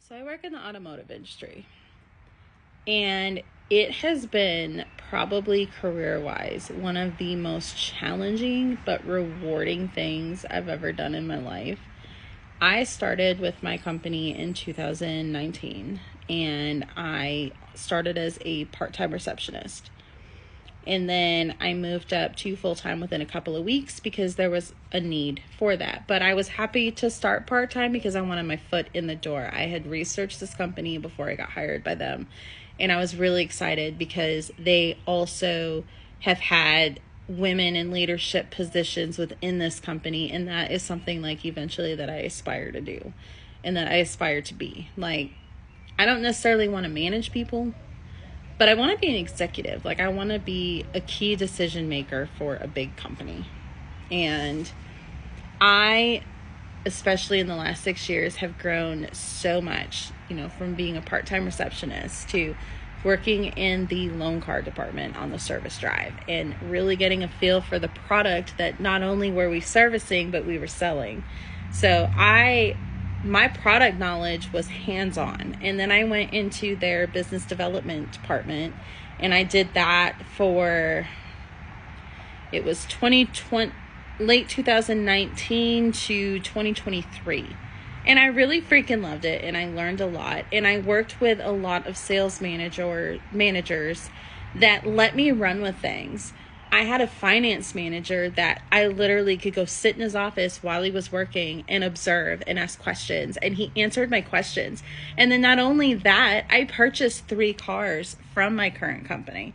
So I work in the automotive industry, and it has been probably career-wise one of the most challenging but rewarding things I've ever done in my life. I started with my company in 2019, and I started as a part-time receptionist. And then I moved up to full-time within a couple of weeks because there was a need for that. But I was happy to start part-time because I wanted my foot in the door. I had researched this company before I got hired by them. And I was really excited because they also have had women in leadership positions within this company. And that is something like eventually that I aspire to do and that I aspire to be. Like, I don't necessarily want to manage people, but I want to be an executive. Like, I want to be a key decision maker for a big company. And I, especially in the last 6 years, have grown so much, from being a part-time receptionist to working in the loan card department on the service drive and really getting a feel for the product that not only were we servicing, but we were selling. So my product knowledge was hands-on. And then I went into their business development department, and I did that it was 2020, late 2019 to 2023. And I really freaking loved it, and I learned a lot. And I worked with a lot of sales managers that let me run with things. I had a finance manager that I literally could go sit in his office while he was working and observe and ask questions, and he answered my questions. And then not only that, I purchased 3 cars from my current company.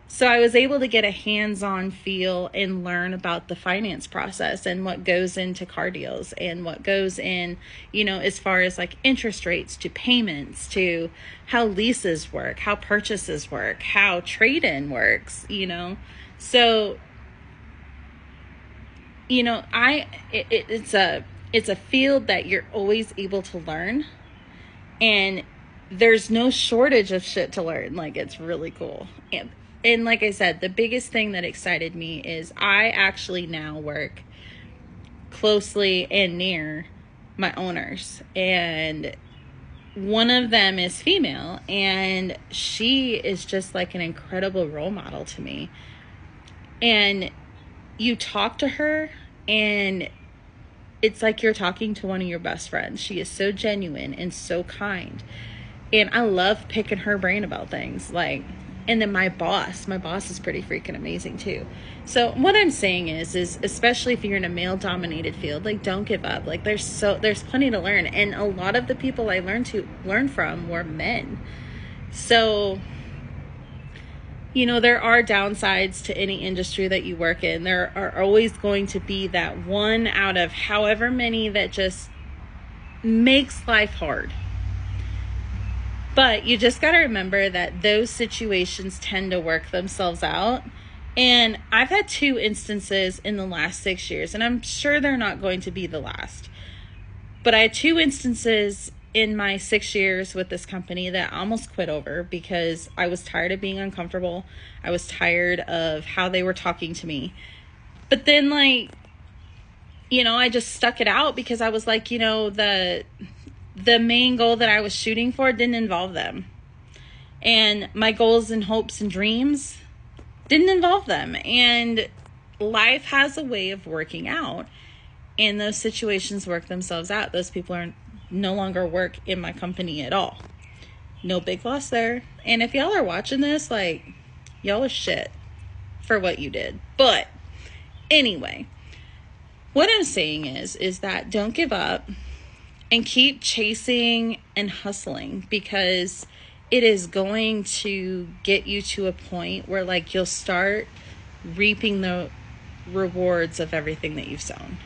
So I was able to get a hands-on feel and learn about the finance process and what goes into car deals and what goes in, as far as like interest rates to payments to how leases work, how purchases work, how trade-in works, So, it's a field that you're always able to learn, and there's no shortage of shit to learn. Like, it's really cool. And like I said, the biggest thing that excited me is I actually now work closely and near my owners, and one of them is female, and she is just like an incredible role model to me. And you talk to her, and it's like you're talking to one of your best friends. She is so genuine and so kind. And I love picking her brain about things. And then my boss is pretty freaking amazing too. So what I'm saying is especially if you're in a male dominated field, don't give up. There's plenty to learn. And a lot of the people I learn from were men. So, there are downsides to any industry that you work in. There are always going to be that one out of however many that just makes life hard. But you just got to remember that those situations tend to work themselves out. And I've had 2 instances in the last 6 years, and I'm sure they're not going to be the last. But I had 2 instances in my 6 years with this company that I almost quit over because I was tired of being uncomfortable. I was tired of how they were talking to me. But then, I just stuck it out because I was like, the main goal that I was shooting for didn't involve them. And my goals and hopes and dreams didn't involve them. And life has a way of working out. And those situations work themselves out. Those people are no longer work in my company at all. No big loss there. And if y'all are watching this, y'all are shit for what you did. But anyway, what I'm saying is that don't give up. And keep chasing and hustling, because it is going to get you to a point where you'll start reaping the rewards of everything that you've sown.